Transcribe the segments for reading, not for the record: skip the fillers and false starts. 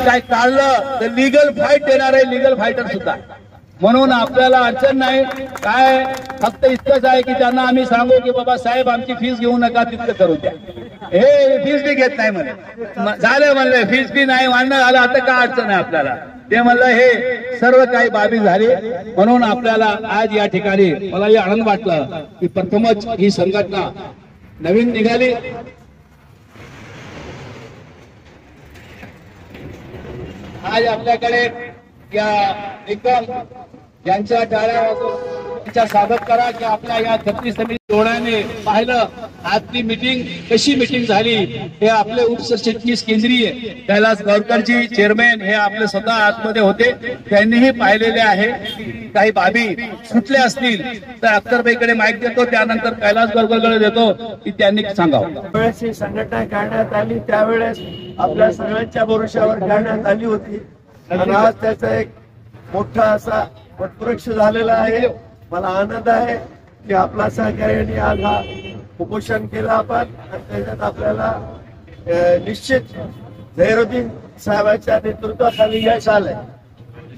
काय काढलं तर लीगल फाईट देणारे लीगल फायटर सुद्धा, म्हणून आपल्याला अडचण नाही काय. फक्त इतकंच आहे की त्यांना आम्ही सांगू की बाबा साहेब आमची फीस घेऊ नका, तितकं करू द्या. हे फीस बी घेत नाही म्हणे, झालं म्हणलं फीस बी नाही मान्य झालं, आता काय अडचण आहे आपल्याला ते म्हणलं. हे सर्व काही बाबी झाली म्हणून आपल्याला आज या ठिकाणी मलाही आनंद वाटला की प्रथमच ही संघटना नवीन निघाली. आज आपल्याकडे या निकम यांच्या टाळ्या वाजवून स्वागत करा की आपल्या या छत्तीस समिती डोळ्याने पाहिलं आजची मीटिंग कशी मीटिंग झाली. हे आपले उपसरचिटणीस केंद्रीय कैलास गावकरजी चेअरमॅन हे आपले स्वतः आतमध्ये होते, त्यांनीही पाहिलेले आहे. काही बाबी सुटल्या असतील तर अख्तरबाईकडे माईक देतो, त्यानंतर कैलास गावकरकडे देतो की त्यांनी सांगावं. त्यावेळेस ही संघटना काढण्यात आली, त्यावेळेस आपल्या सगळ्यांच्या भरोशावर काढण्यात आली होती आणि आज त्याचा एक मोठा असा वटवृक्ष झालेला आहे. मला आनंद आहे की आपला सहकार्याने आज हा उपोषण केलं आपण आणि त्याच्यात आपल्याला निश्चित झहिरुद्दीन साहेबांच्या नेतृत्वाखाली यश आलंय.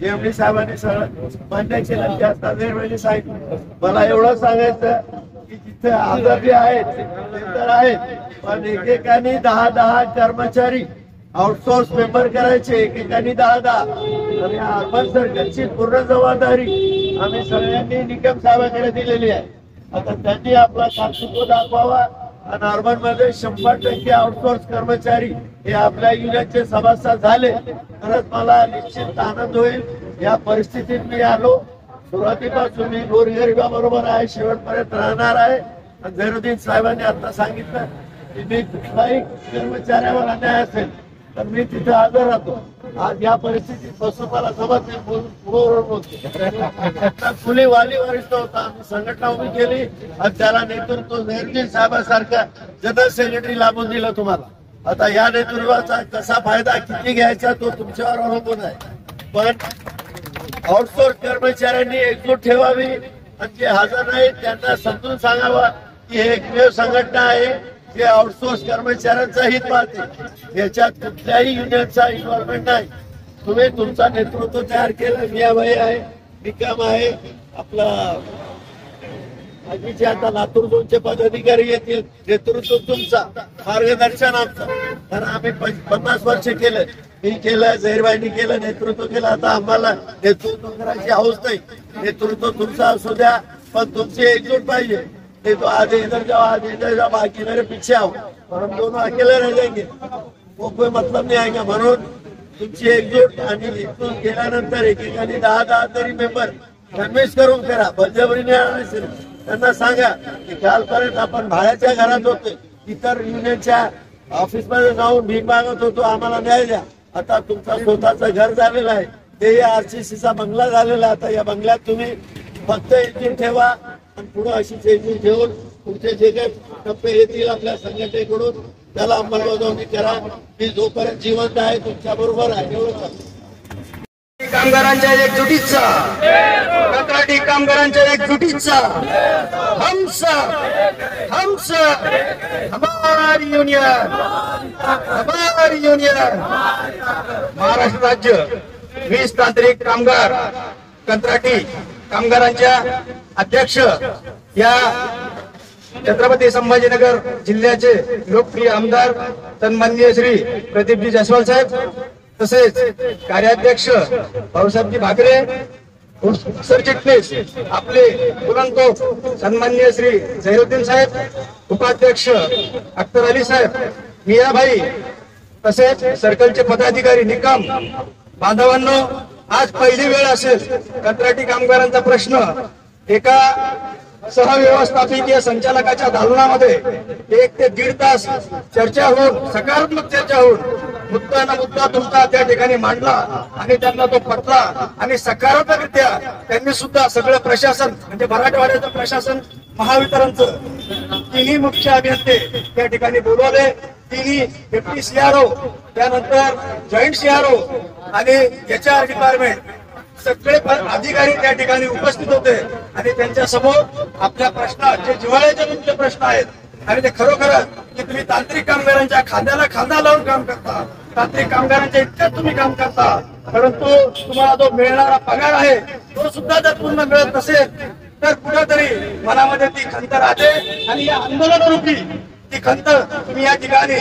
जेवढी साहेबांनी सगळं मान्य केलं ते आता झहिरुद्दीन सांगितलं. मला एवढं सांगायचं की जिथे आजारी आहेत ते तर आहेत, पण एकेकाने 10 कर्मचारी आउटसोर्स मेंबर करायचे, एकेकानी 10 आणि अर्बन सर्कलची पूर्ण जबाबदारी आम्ही सगळ्यांनी निकम साहेबांकडे दिलेली आहे. आता त्यांनी आपला कर्तृत्व दाखवावा आणि अर्बन मध्ये 100% आउटसोर्स कर्मचारी हे आपल्या युनियनचे सभासद झाले तरच मला निश्चित आनंद होईल. या परिस्थितीत मी आलो, सुरुवातीपासून मी गोरगरिबाबरोबर आहे, शेवटपर्यंत राहणार आहे. झहिरुद्दीन साहेबांनी आता सांगितलं की मी कुठलाही कर्मचाऱ्यावर अन्याय असेल तर मी तिथे हजर राहतो. आज या परिस्थितीत बसून मला जमत नाही. फुले वाली वरिष्ठ होता, आम्ही संघटना उभी केली आणि त्याला नेतृत्व झहिरुद्दीन साहेबांसारखा जनरल सेक्रेटरी लाभून दिलं तुम्हाला. आता या नेतृत्वाचा कसा फायदा किती घ्यायचा तो तुमच्यावर अवलंबून आहे, पण आउटसोर्स कर्मचाऱ्यांनी एकजूट ठेवावी आणि जे हजर नाहीत त्यांना समजून सांगावा की हे एकमेव संघटना आहे जे आउटसोर्स कर्मचाऱ्यांचा हित पाहते. याच्यात कुठल्याही युनियनचा इन्व्हॉल्वमेंट नाही. तुम्ही तुमचा नेतृत्व तयार केलं, मियाभाई आहे, निकम आहे, आपला आधीचे आता लातूर झोनचे पदाधिकारी येतील, नेतृत्व तुमचा, मार्गदर्शन आमचं. कारण आम्ही 50 वर्ष केलं, मी केलं, झहिरबाईंनी केलं, नेतृत्व केलं. आता आम्हाला नेतृत्व करायची हौस नाही. नेतृत्व तुमचा असू द्या, पण तुमची एकजूट पाहिजे. नहीं तो आधे इधर जाओ आधे इधर जाओ, बाकी मेरे पीछे आओ और हम दोनों अकेले रह जाएंगे, वो कोई मतलब नहीं आएगा. म्हणून तुमची एकजूट आणि एकजूट केल्यानंतर एकेकाने 10 तरी मेंबर कन्व्हिन्स करून करा. बळजबरीने आणायचं. त्यांना सांगा की कालपर्यंत आपण भाड्याच्या घरात होते, इतर युनियनच्या ऑफिसमध्ये जाऊन भीक मागत होतो, आम्हाला न्याय द्या. आता तुमचा स्वतःचं घर झालेलं आहे, ते RCCचा बंगला झालेला. आता या बंगल्यात तुम्ही फक्त एकजूट ठेवा आणि पुढे अशीच एकजूट ठेवून पुढचे जे काही टप्पे येतील आपल्या संघटनेकडून त्याला अंमलबजावणी करा. मी जोपर्यंत जिवंत आहे तुमच्या बरोबर आहे. एवढंच कामगारांच्या एकजुटीचा, कंत्राटी कामगारांच्या एकजुटीचा हमस हमारी युनियन, हमारी युनियन. महाराष्ट्र राज्य 20 तांत्रिक कामगार कंत्राटी कामगारांच्या अध्यक्ष या छत्रपती संभाजीनगर जिल्ह्याचे लोकप्रिय आमदार सन्माननीय श्री प्रदीपजी जायस्वाल साहेब, तसेच कार्याध्यक्ष भाऊसाहेबजी भाकरे, सरचिटणीस आपले बुलंदतोफ सन्माननीय श्री झहिरुद्दीन साहेब, उपाध्यक्ष अख्तर अली साहेब, मियाभाई, तसेच सर्कलचे पदाधिकारी निकम बांधवांनो, आज पहिली वेळ असेल कंत्राटी कामगारांचा प्रश्न एका सहव्यवस्थापकीय संचालकाच्या दालनामध्ये 1 ते 1.5 तास चर्चा होऊन, सकारात्मक चर्चा होऊन मुद्दा तुमचा त्या ठिकाणी मांडला आणि त्यांना तो पटला आणि सकारात्मकरित्या त्यांनी सुद्धा सगळं प्रशासन म्हणजे मराठवाड्याचं प्रशासन, महावितरणचं तिन्ही मुख्य अभियंते त्या ठिकाणी बोलवले. तिन्ही डेप्टी CRO, त्यानंतर जॉईंट CRO आणि HR डिपार्टमेंट सगळे अधिकारी त्या ठिकाणी उपस्थित होते आणि त्यांच्या समोर आपल्या प्रश्न जे जिव्हाळ्याचे तुमचे प्रश्न आहेत आणि ते खरोखर की तुम्ही तांत्रिक कामगारांच्या खांद्याला खांदा लावून काम करता तांत्रिक कामगारांच्या इतकंच तुम्ही काम करता, परंतु तुम्हाला जो मिळणारा पगार आहे तो सुद्धा जर पूर्ण मिळत नसेल तर कुठेतरी मनामध्ये ती खंत राहते आणि या आंदोलनारूपी ती खंत तुम्ही या ठिकाणी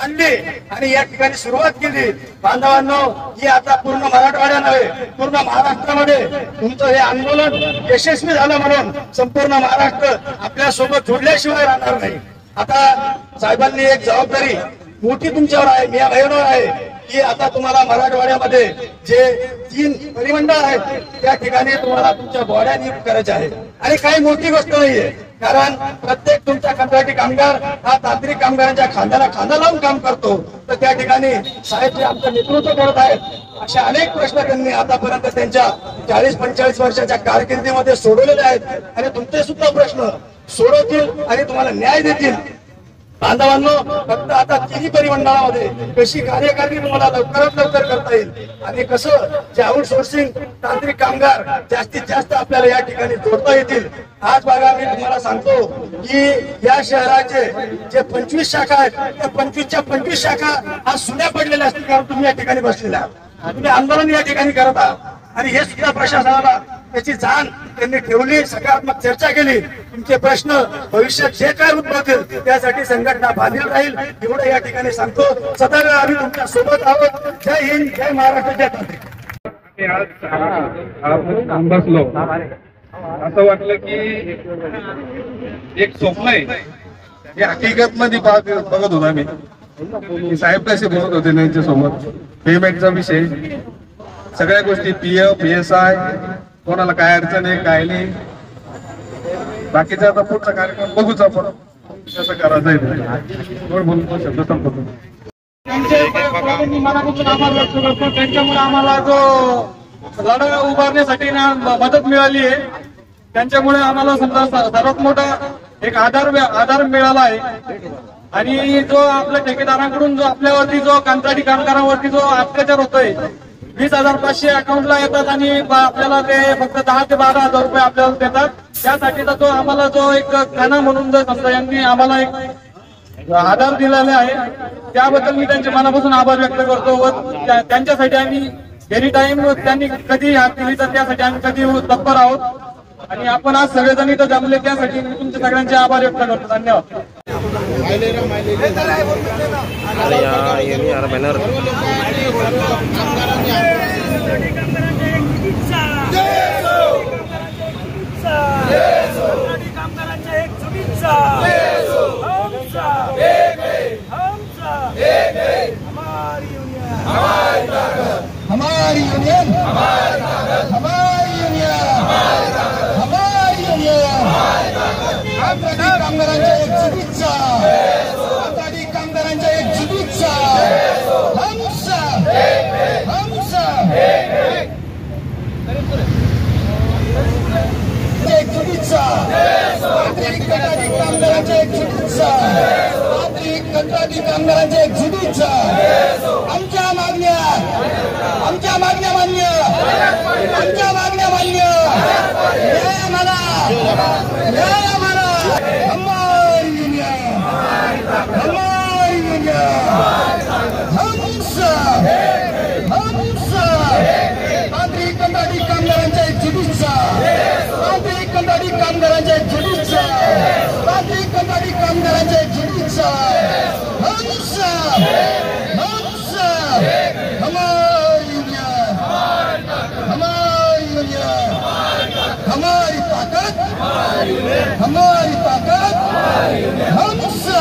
आणली आणि या ठिकाणी सुरुवात केली. बांधवांनो, ही आता पूर्ण मराठवाड्या नव्हे, पूर्ण महाराष्ट्रामध्ये तुमचं हे आंदोलन यशस्वी झालं म्हणून संपूर्ण महाराष्ट्र आपल्या सोबत जोडल्याशिवाय राहणार नाही. आता साहेबांनी एक जबाबदारी मोठी तुमच्यावर आहे, मी बहिणीवर आहे की आता तुम्हाला मराठवाड्यामध्ये जे 3 परिमंडळ आहेत त्या ठिकाणी तुम्हाला तुमच्या बॉड्या नियुक्त करायच्या आहेत. आणि काही मोठी गोष्ट नाहीये, कारण प्रत्येक तुमचा कंत्राटी कामगार हा तांत्रिक कामगारांच्या खांद्याला खांदा लावून काम करतो. तर त्या ठिकाणी साहेब जे आमचं नेतृत्व करत आहेत अशा अनेक प्रश्न त्यांनी आतापर्यंत त्यांच्या 40-45 वर्षाच्या कारकिर्दीमध्ये सोडवलेले आहेत आणि तुमचे सुद्धा प्रश्न सोडवतील आणि तुम्हाला न्याय देतील. बांधवांनो, फक्त आता 3 परिमंडळामध्ये कशी कार्यकारिणी तुम्हाला लवकरात लवकर करता येईल आणि कसं जे आउटसोर्सिंग तांत्रिक कामगार जास्तीत जास्त आपल्याला या ठिकाणी जोडता येतील. आज बघा, मी तुम्हाला सांगतो की या शहराचे जे 25 शाखा आहेत त्या 25च्या 25 शाखा आज सुन्या पडलेल्या असतील, कारण तुम्ही या ठिकाणी बसलेल्या आहात, तुम्ही आंदोलन या ठिकाणी करत आहात. आणि हे सुद्धा प्रशासनाला त्याची जाण त्यांनी ठेवली, सकारात्मक चर्चा केली. तुमचे प्रश्न भविष्यात जे काय उद्भवतील त्यासाठी संघटना बांधील राहील एवढं या ठिकाणी सांगतो. सदैव आम्ही तुमच्या सोबत आहोत. जय हिंद, जय महाराष्ट्र, जय तांत्रिक. आज बसलो असं वाटलं की एक स्वप्न आहे हे हकीकत मध्ये बघत होता मी. साहेब कसे बोलत होते त्यांच्या सोबत पेमेंटचा विषय, सगळ्या गोष्टी PF PSI, कोणाला काय अडचण आहे काय नाही. बाकीचा आता पुढचा कार्यक्रम बघूच आपण कसं करायचं आहे. बोलतो शब्द संपतो. मनापासून आभार व्यक्त करतो. त्यांच्यामुळे आम्हाला जो लढा उभारण्यासाठी मदत मिळाली आहे, त्यांच्यामुळे आम्हाला समजा सर्वात मोठा एक आधार मिळाला आहे. आणि जो आपल्या ठेकेदारांकडून जो आपल्यावरती जो कंत्राटी कामगारांवरती जो अत्याचार होतोय, 20,500 अकाउंटला येतात आणि आपल्याला ते फक्त 10 ते 12,000 रुपये आपल्याला देतात. त्यासाठीचा जो आम्हाला जो एक खाना म्हणून जर समजा यांनी आम्हाला एक आधार दिलेला आहे, त्याबद्दल मी त्यांच्या मनापासून आभार व्यक्त करतो. व त्यांच्यासाठी आम्ही एनी टाइम त्यांनी कधी हात दिली तर त्यासाठी आम्ही कधी तत्पर आहोत. आणि आपण आज सगळेजण इथं जमले त्यासाठी मी तुमच्या सगळ्यांचे आभार व्यक्त करतो. धन्यवाद. हमारी यूनियन, हमारी यूनियन, हमारी यूनियन. कंत्राटी कामगारांच्या एक शुभेच्छा, कंत्राटी कामगारांच्या एक शुभेच्छा. हमसा एक शुभेच्छा. तांत्रिक कंत्राटी कामगारांच्या एक शुभेच्छा. तांत्रिक कंत्राटी कामगारांच्या एक शुभेच्छा. आमच्या मागण्या मान्य, आमच्या मागण्या मान्य. न्याय आम्हाला, न्याय आम्हाला. हमारी युनियन, हमारी युनियन. हमसा तांत्रिक कंत्राटी कामगारांच्या एक शुभेच्छा. तांत्रिक कंत्राटी कामगारांच्या एक शुभेच्छा. तांत्रिक कंत्राटी कामगारांच्या एक शुभेच्छा. हमसा हमारी यूनियन, हमारी यूनियन. हमारी ताकत, हमारी ताकत. हमसा